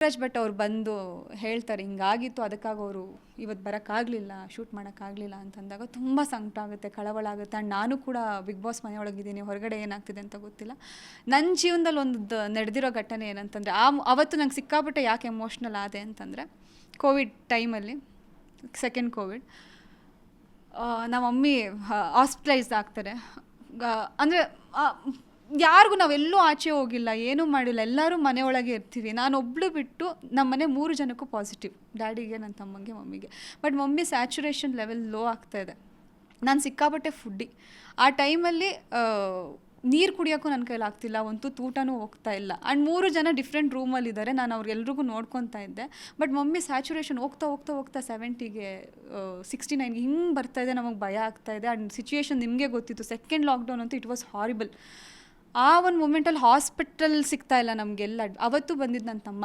ಪೃಥ್ವಿರಾಜ್ ಭಟ್ ಅವ್ರು ಬಂದು ಹೇಳ್ತಾರೆ ಹಿಂಗಾಗಿತ್ತು, ಅದಕ್ಕಾಗಿ ಅವರು ಇವತ್ತು ಬರೋಕ್ಕಾಗಲಿಲ್ಲ, ಶೂಟ್ ಮಾಡೋಕ್ಕಾಗಲಿಲ್ಲ ಅಂತಂದಾಗ ತುಂಬ ಸಂಕಟ ಆಗುತ್ತೆ, ಕಳವಳ ಆಗುತ್ತೆ. ಆ್ಯಂಡ್ ನಾನು ಕೂಡ ಬಿಗ್ ಬಾಸ್ ಮನೆಯೊಳಗಿದ್ದೀನಿ, ಹೊರಗಡೆ ಏನಾಗ್ತಿದೆ ಅಂತ ಗೊತ್ತಿಲ್ಲ. ನನ್ನ ಜೀವನದಲ್ಲಿ ಒಂದು ನಡೆದಿರೋ ಘಟನೆ ಏನಂತಂದರೆ, ಅವತ್ತು ನಂಗೆ ಸಿಕ್ಕಾಪಟ್ಟೆ ಯಾಕೆ ಎಮೋಷ್ನಲ್ ಆದೆ ಅಂತಂದರೆ, ಕೋವಿಡ್ ಟೈಮಲ್ಲಿ, ಸೆಕೆಂಡ್ ಕೋವಿಡ್, ನಮ್ಮ ಮಮ್ಮಿ ಹಾಸ್ಪಿಟಲೈಸ್ ಆಗ್ತಾರೆ. ಅಂದರೆ ಯಾರಿಗೂ ನಾವೆಲ್ಲೂ ಆಚೆ ಹೋಗಿಲ್ಲ, ಏನೂ ಮಾಡಿಲ್ಲ, ಎಲ್ಲರೂ ಮನೆಯೊಳಗೆ ಇರ್ತೀವಿ. ನಾನೊಬ್ಬಳು ಬಿಟ್ಟು ನಮ್ಮ ಮನೆ 3 ಜನಕ್ಕೂ ಪಾಸಿಟಿವ್, ಡ್ಯಾಡಿಗೆ, ನನ್ನ ತಮ್ಮಂಗೆ, ಮಮ್ಮಿಗೆ. But mummy saturation level low ಆಗ್ತಾಯಿದೆ. ನಾನು ಸಿಕ್ಕಾಪಟ್ಟೆ ಫುಡ್ಡಿ. ಆ ಟೈಮಲ್ಲಿ ನೀರು ಕುಡಿಯೋಕ್ಕೂ ನನ್ನ ಕೈಲಾಗ್ತಿಲ್ಲ, ಒಂದು ಊಟನೂ ಹೋಗ್ತಾ ಇಲ್ಲ. ಆ್ಯಂಡ್ 3 ಜನ ಡಿಫ್ರೆಂಟ್ ರೂಮಲ್ಲಿದ್ದಾರೆ, ನಾನು ಅವ್ರಿಗೆಲ್ರಿಗೂ ನೋಡ್ಕೊತಾ ಇದ್ದೆ. ಬಟ್ ಮಮ್ಮಿ ಸ್ಯಾಚುರೇಷನ್ ಹೋಗ್ತಾ 70ಗೆ 69ಗೆ ಹಿಂಗೆ ಬರ್ತಾಯಿದೆ. ನಮಗೆ ಭಯ ಆಗ್ತಾಯಿದೆ. ಆ್ಯಂಡ್ ಸಿಚುಯೇಷನ್ ನಿಮಗೆ ಗೊತ್ತಿತ್ತು, ಸೆಕೆಂಡ್ ಲಾಕ್ಡೌನ್ ಅಂತೂ ಇಟ್ ವಾಸ್ ಹಾರಿಬಲ್. ಆ ಒಂದು ಮೂಮೆಂಟಲ್ಲಿ ಹಾಸ್ಪಿಟಲ್ ಸಿಗ್ತಾಯಿಲ್ಲ ನಮಗೆಲ್ಲ. ಅವತ್ತು ಬಂದಿದ್ದು ನನ್ನ ತಮ್ಮ,